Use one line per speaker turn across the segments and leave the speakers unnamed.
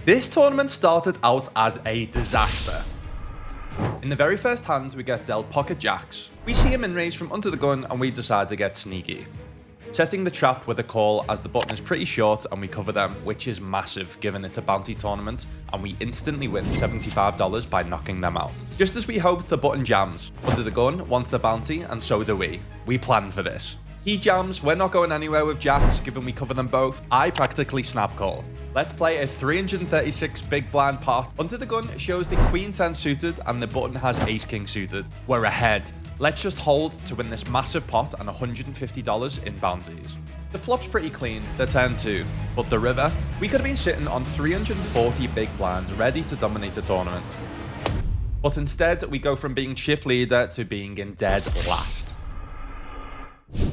This tournament started out as a disaster. In the very first hand, we get dealt pocket jacks. We see him in raise from under the gun and we decide to get sneaky, setting the trap with a call as the button is pretty short and we cover them, which is massive given it's a bounty tournament, and we instantly win $75 by knocking them out. Just as we hoped, the button jams. Under the gun wants the bounty and so do we. We planned for this. He jams, we're not going anywhere with jacks given we cover them both. I practically snap call. Let's play a 336 big blind pot. Under the gun shows the queen 10 suited and the button has ace king suited. We're ahead. Let's just hold to win this massive pot and $150 in bounties. The flop's pretty clean, the turn 2, but the river, we could have been sitting on 340 big blinds ready to dominate the tournament. But instead, we go from being chip leader to being in dead last.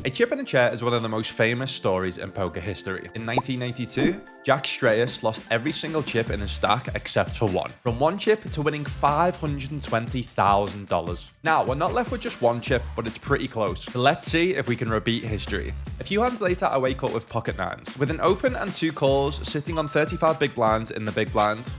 A chip in a chair is one of the most famous stories in poker history. In 1982, Jack Strauss lost every single chip in his stack except for one. From one chip to winning $520,000. Now, we're not left with just one chip, but it's pretty close. So let's see if we can repeat history. A few hands later, I wake up with pocket nines. With an open and 2 calls, sitting on 35 big blinds in the big blind.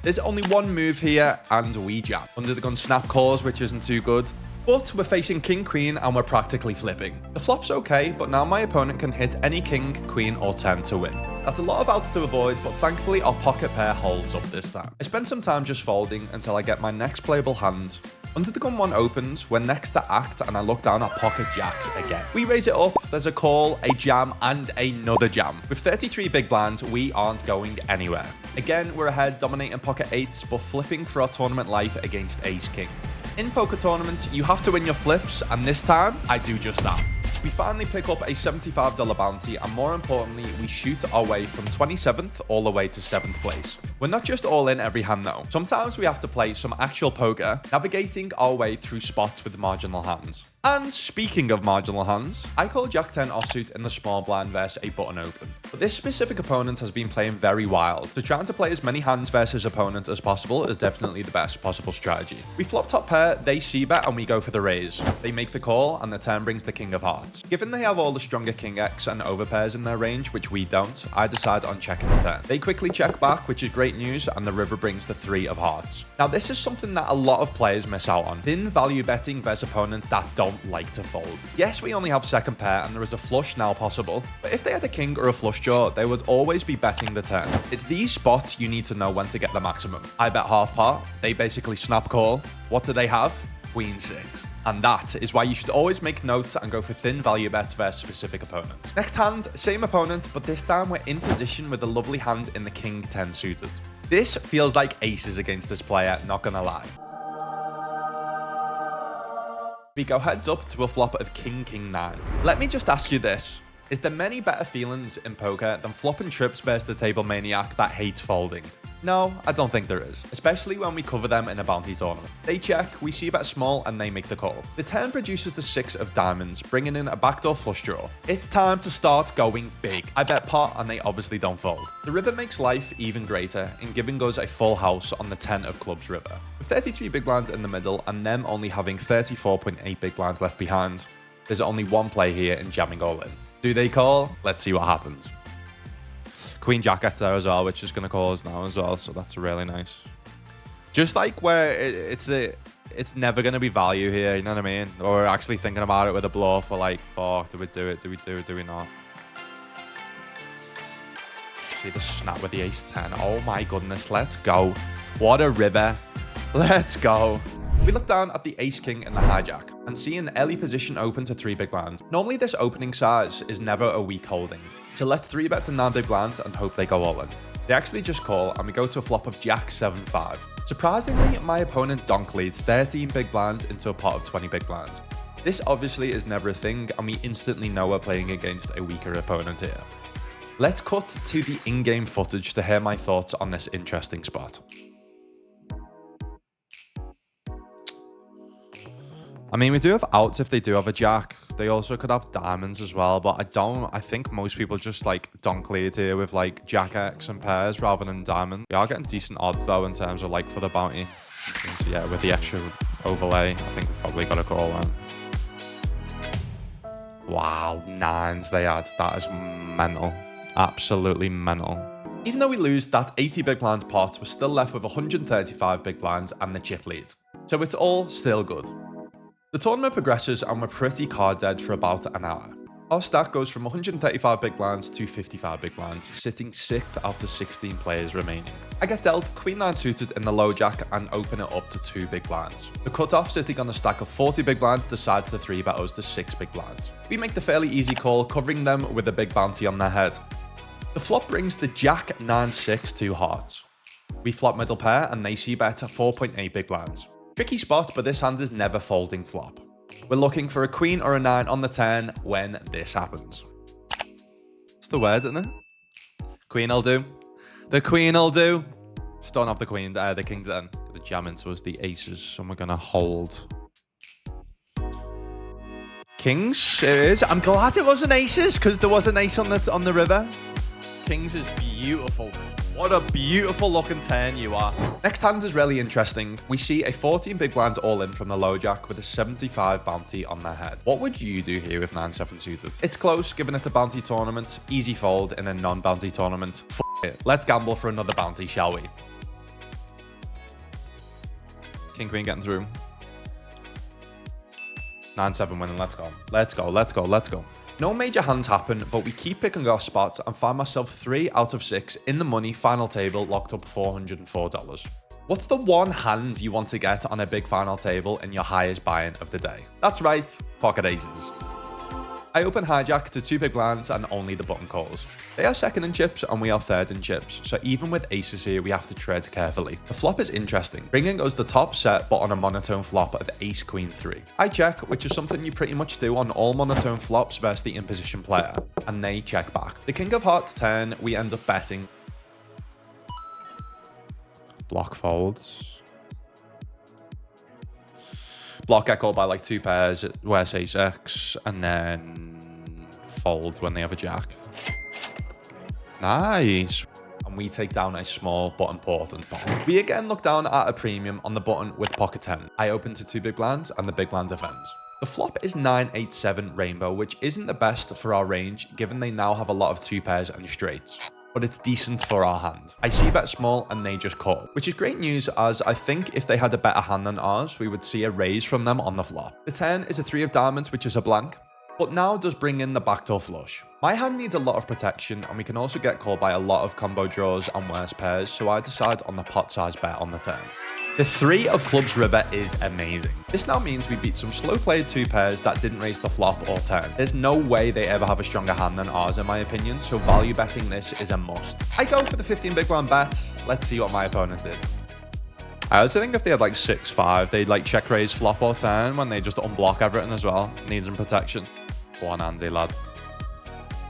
There's only one move here, and we jam. Under the gun snap calls, which isn't too good. But we're facing king, queen, and we're practically flipping. The flop's okay, but now my opponent can hit any king, queen, or 10 to win. That's a lot of outs to avoid, but thankfully our pocket pair holds up this time. I spend some time just folding until I get my next playable hand. Under the gun one opens, we're next to act, and I look down at pocket jacks again. We raise it up, there's a call, a jam, and another jam. With 33 big blinds, we aren't going anywhere. Again, we're ahead, dominating pocket 8s, but flipping for our tournament life against ace king. In poker tournaments, you have to win your flips, and this time, I do just that. We finally pick up a $75 bounty, and more importantly, we shoot our way from 27th all the way to 7th place. We're not just all in every hand though. Sometimes we have to play some actual poker, navigating our way through spots with marginal hands. And speaking of marginal hands, I call Jack 10 offsuit in the small blind versus a button open. But this specific opponent has been playing very wild, so trying to play as many hands versus opponent as possible is definitely the best possible strategy. We flop top pair, they c-bet, and we go for the raise. They make the call, and the turn brings the king of hearts. Given they have all the stronger king X and overpairs in their range, which we don't, I decide on checking the turn. They quickly check back, which is great news, and the river brings the 3 of hearts. Now this is something that a lot of players miss out on. Thin value betting versus opponents that don't like to fold. Yes, we only have second pair and there is a flush now possible, but if they had a king or a flush draw, they would always be betting the turn. It's these spots you need to know when to get the maximum. I bet half pot, they basically snap call. What do they have? Queen 6. And that is why you should always make notes and go for thin value bets versus specific opponents. Next hand, same opponent, but this time we're in position with a lovely hand in the king 10 suited. This feels like aces against this player, not gonna lie. We go heads up to a flop of king 9. Let me just ask you this. Is there many better feelings in poker than flopping trips versus the table maniac that hates folding? No, I don't think there is, especially when we cover them in a bounty tournament. They check, we see bet small, and they make the call. The turn produces the 6 of diamonds, bringing in a backdoor flush draw. It's time to start going big. I bet pot, and they obviously don't fold. The river makes life even greater in giving us a full house on the 10 of clubs river. With 33 big blinds in the middle, and them only having 34.8 big blinds left behind, there's only one play here in jamming all in. Do they call? Let's see what happens. Queen Jack gets there as well, which is going to call us now as well, so that's really nice. Just like where it's never going to be value here, you know what I mean? Or actually thinking about it with a bluff, or like, fuck, do we do it? Do we do it? Do we not? See the snap with the ace 10. Oh my goodness, let's go. What a river. Let's go. We look down at the ace king and the hijack and see an early position open to 3 big blinds. Normally this opening size is never a weak holding. So let's 3-bet to 9 big blinds and hope they go all in. They actually just call and we go to a flop of jack 7-5. Surprisingly, my opponent donk leads 13 big blinds into a pot of 20 big blinds. This obviously is never a thing and we instantly know we're playing against a weaker opponent here. Let's cut to the in-game footage to hear my thoughts on this interesting spot. I mean, we do have outs if they do have a jack. They also could have diamonds as well, but I think most people just like donk lead here with like jack X and pairs rather than diamond. We are getting decent odds though in terms of like for the bounty. So yeah, with the extra overlay, I think we probably got a call one. Wow, 9s they had. That is mental. Absolutely mental. Even though we lose that 80 big blinds pot, we're still left with 135 big blinds and the chip lead. So it's all still good. The tournament progresses and we're pretty card dead for about an hour. Our stack goes from 135 big blinds to 55 big blinds, sitting 6th out of 16 players remaining. I get dealt Queen 9 suited in the low jack and open it up to 2 big blinds. The cutoff sitting on a stack of 40 big blinds decides to 3-bet us to 6 big blinds. We make the fairly easy call, covering them with a big bounty on their head. The flop brings the jack 9-6 2 hearts. We flop middle pair and they see bet 4.8 big blinds. Tricky spot, but this hand is never folding flop. We're looking for a queen or a 9 on the turn when this happens. It's the word, isn't it? Queen will do. The queen will do. Just don't have the queen, the king's then. The jam into us the aces, so we're gonna hold. Kings, it is. I'm glad it wasn't aces, because there was an ace on the river. Kings is beautiful. What a beautiful looking turn you are. Next hand is really interesting. We see a 14 big blinds all in from the low jack with a 75 bounty on their head. What would you do here with 9-7 suited? It's close, given it's a bounty tournament. Easy fold in a non-bounty tournament. F it. Let's gamble for another bounty, shall we? King, queen getting through. 9-7 winning, let's go. Let's go, let's go, let's go. No major hands happen, but we keep picking our spots and find myself 3 out of 6 in the money final table, locked up $404. What's the one hand you want to get on a big final table in your highest buy-in of the day? That's right, pocket aces. I open hijack to 2 big blinds and only the button calls. They are second in chips and we are third in chips, so even with aces here, we have to tread carefully. The flop is interesting, bringing us the top set but on a monotone flop of ace queen 3. I check, which is something you pretty much do on all monotone flops versus the in-position player, and they check back. The king of hearts turn, we end up betting. Block folds. Block get called by like 2 pairs, where's ace X, and then folds when they have a jack. Nice. And we take down a small but important pot. We again look down at a premium on the button with pocket 10. I open to 2 big blinds and the big blind defends. The flop is 9-8-7 rainbow, which isn't the best for our range, given they now have a lot of 2 pairs and straights. But it's decent for our hand. I see bet small and they just call, which is great news, as I think if they had a better hand than ours, we would see a raise from them on the flop. The 10 is a 3 of diamonds, which is a blank, but now does bring in the backdoor flush. My hand needs a lot of protection, and we can also get called by a lot of combo draws and worse pairs, so I decide on the pot size bet on the turn. The 3 of clubs river is amazing. This now means we beat some slow played 2 pairs that didn't raise the flop or turn. There's no way they ever have a stronger hand than ours in my opinion, so value betting this is a must. I go for the 15 big blind bet. Let's see what my opponent did. I also think if they had like 6-5, they'd like check raise flop or turn when they just unblock everything as well. Needs some protection. Go on, Andy lad.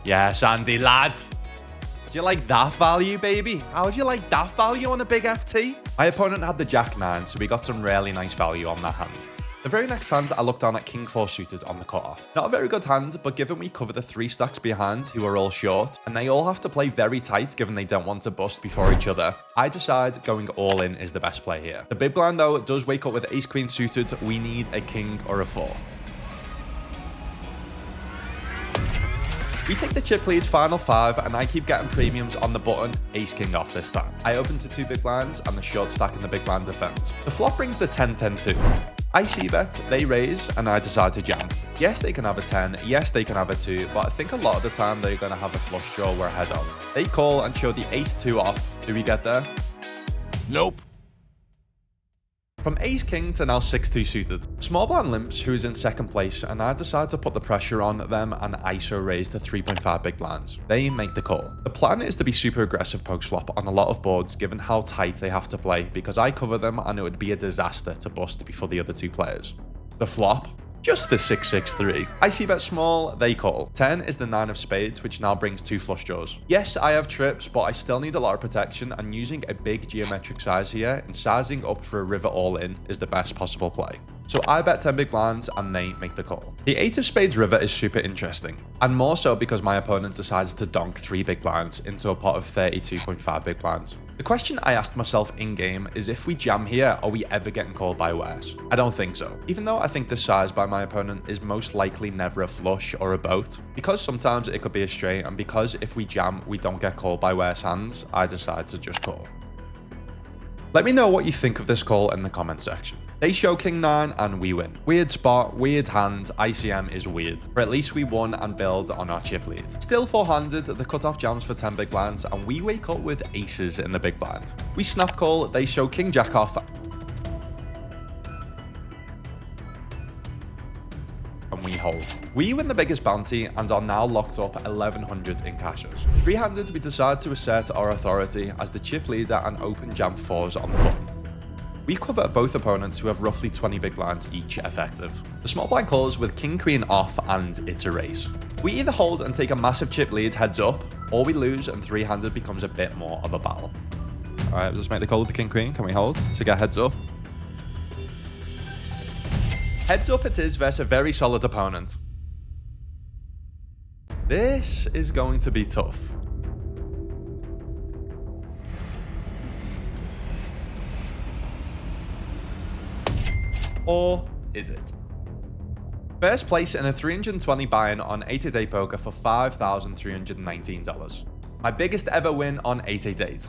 Yes, Andy lad. Do you like that value, baby? How would you like that value on a big FT? My opponent had the jack 9, so we got some really nice value on that hand. The very next hand, I looked down at king 4 suited on the cutoff. Not a very good hand, but given we cover the 3 stacks behind who are all short, and they all have to play very tight given they don't want to bust before each other, I decide going all in is the best play here. The big blind though does wake up with ace queen suited. We need a king or a 4. We take the chip lead final 5 and I keep getting premiums on the button, ace king off this time. I open to 2 big blinds and the short stack in the big blind defends. The flop brings the 10-10-2. I see bet, they raise, and I decide to jam. Yes, they can have a 10, yes, they can have a 2, but I think a lot of the time they're going to have a flush draw we're ahead of. They call and show the ace 2 off. Do we get there?
Nope.
From ace king to now 6-2 suited. Small blind limps, who's in second place, and I decide to put the pressure on them and ISO raise to 3.5 big blinds. They make the call. The plan is to be super aggressive post flop on a lot of boards given how tight they have to play, because I cover them and it would be a disaster to bust before the other 2 players. The flop? Just the 6-6-3. I see bet small, they call. 10 is the 9 of spades, which now brings 2 flush draws. Yes, I have trips, but I still need a lot of protection, and using a big geometric size here and sizing up for a river all in is the best possible play. So I bet 10 big blinds and they make the call. The 8 of spades river is super interesting, and more so because my opponent decides to donk 3 big blinds into a pot of 32.5 big blinds. The question I asked myself in-game is if we jam here, are we ever getting called by worse? I don't think so. Even though I think the size by my opponent is most likely never a flush or a boat, because sometimes it could be a straight, and because if we jam, we don't get called by worse hands, I decide to just call. Let me know what you think of this call in the comment section. They show king 9 and we win. Weird spot, weird hand, ICM is weird. But at least we won and build on our chip lead. Still 4-handed, the cutoff jams for 10 big blinds and we wake up with aces in the big blind. We snap call, they show king jack off and we hold. We win the biggest bounty and are now locked up 1100 in cashes. 3-handed, we decide to assert our authority as the chip leader and open jam 4s on the button. We cover both opponents who have roughly 20 big blinds each effective. The small blind calls with king queen off and it's a race. We either hold and take a massive chip lead heads up, or we lose and 3-handed becomes a bit more of a battle. Alright, let's make the call with the king queen. Can we hold to get heads up? Heads up it is versus a very solid opponent. This is going to be tough. Or is it? First place in a 320 buy-in on 888 poker for $5,319. My biggest ever win on 888.